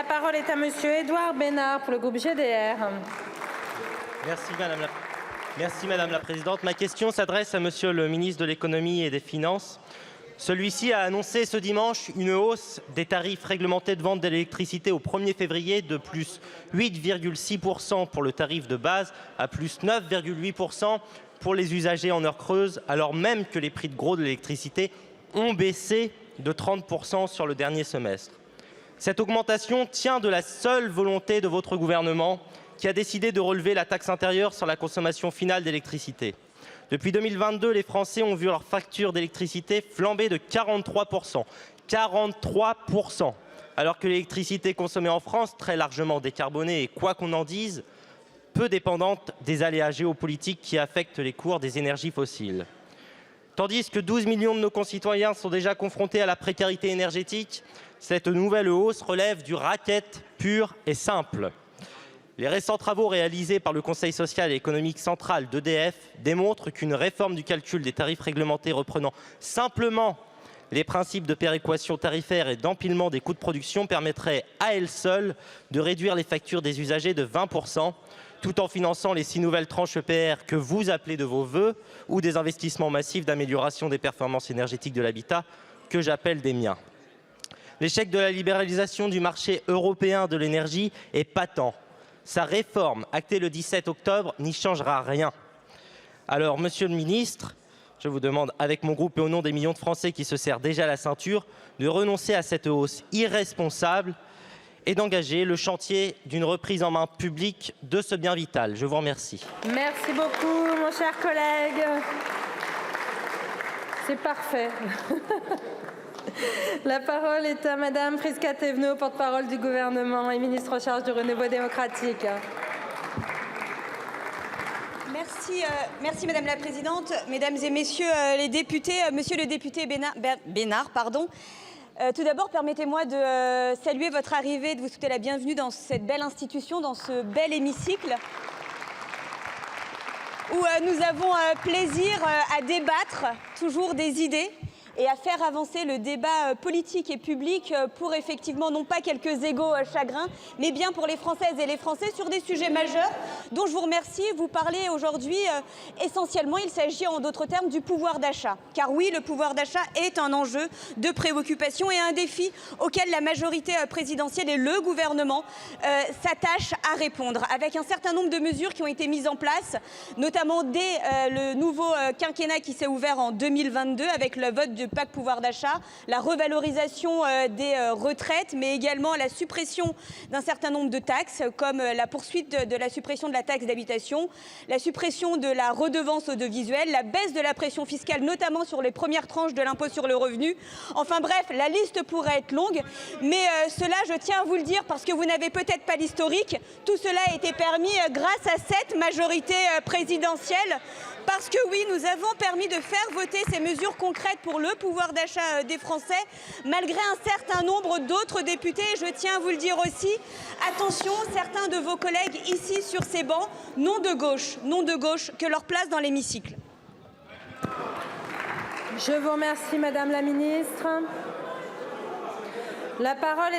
La parole est à Monsieur Édouard Bénard pour le groupe GDR. Merci Madame la Présidente. Ma question s'adresse à Monsieur le ministre de l'Économie et des Finances. Celui-ci a annoncé ce dimanche une hausse des tarifs réglementés de vente d'électricité au 1er février de plus 8,6% pour le tarif de base à plus 9,8% pour les usagers en heure creuse, alors même que les prix de gros de l'électricité ont baissé de 30% sur le dernier semestre. Cette augmentation tient de la seule volonté de votre gouvernement qui a décidé de relever la taxe intérieure sur la consommation finale d'électricité. Depuis 2022, les Français ont vu leur facture d'électricité flamber de 43%. 43%. Alors que l'électricité consommée en France, très largement décarbonée et quoi qu'on en dise, peu dépendante des aléas géopolitiques qui affectent les cours des énergies fossiles. Tandis que 12 millions de nos concitoyens sont déjà confrontés à la précarité énergétique, cette nouvelle hausse relève du racket pur et simple. Les récents travaux réalisés par le Conseil social et économique central d'EDF démontrent qu'une réforme du calcul des tarifs réglementés reprenant simplement les principes de péréquation tarifaire et d'empilement des coûts de production permettrait à elle seule de réduire les factures des usagers de 20%, tout en finançant les 6 nouvelles tranches EPR que vous appelez de vos vœux ou des investissements massifs d'amélioration des performances énergétiques de l'habitat que j'appelle des miens. L'échec de la libéralisation du marché européen de l'énergie est patent. Sa réforme, actée le 17 octobre, n'y changera rien. Alors, Monsieur le Ministre, je vous demande, avec mon groupe et au nom des millions de Français qui se serrent déjà la ceinture, de renoncer à cette hausse irresponsable et d'engager le chantier d'une reprise en main publique de ce bien vital. Je vous remercie. Merci beaucoup, mon cher collègue. C'est parfait. La parole est à Madame Prisca Thévenot, porte-parole du gouvernement et ministre en charge du renouveau démocratique. Merci Madame la Présidente, Mesdames et Messieurs les députés, Monsieur le député Bénard, tout d'abord, permettez-moi de saluer votre arrivée, de vous souhaiter la bienvenue dans cette belle institution, dans ce bel hémicycle, où nous avons plaisir à débattre toujours des idées et à faire avancer le débat politique et public pour effectivement non pas quelques égaux chagrins, mais bien pour les Françaises et les Français sur des sujets majeurs dont je vous remercie. Vous parlez aujourd'hui essentiellement, il s'agit en d'autres termes du pouvoir d'achat. Car oui, le pouvoir d'achat est un enjeu de préoccupation et un défi auquel la majorité présidentielle et le gouvernement s'attachent à répondre avec un certain nombre de mesures qui ont été mises en place, notamment dès le nouveau quinquennat qui s'est ouvert en 2022 avec le vote du pacte pouvoir d'achat, la revalorisation des retraites, mais également la suppression d'un certain nombre de taxes, comme la poursuite de la suppression de la taxe d'habitation, la suppression de la redevance audiovisuelle, la baisse de la pression fiscale, notamment sur les premières tranches de l'impôt sur le revenu. Enfin bref, la liste pourrait être longue, mais cela, je tiens à vous le dire, parce que vous n'avez peut-être pas l'historique, tout cela a été permis grâce à cette majorité présidentielle. Parce que oui, nous avons permis de faire voter ces mesures concrètes pour le pouvoir d'achat des Français, malgré un certain nombre d'autres députés. Je tiens à vous le dire aussi, attention, certains de vos collègues ici sur ces bancs n'ont de gauche que leur place dans l'hémicycle. Je vous remercie, Madame la Ministre. La parole est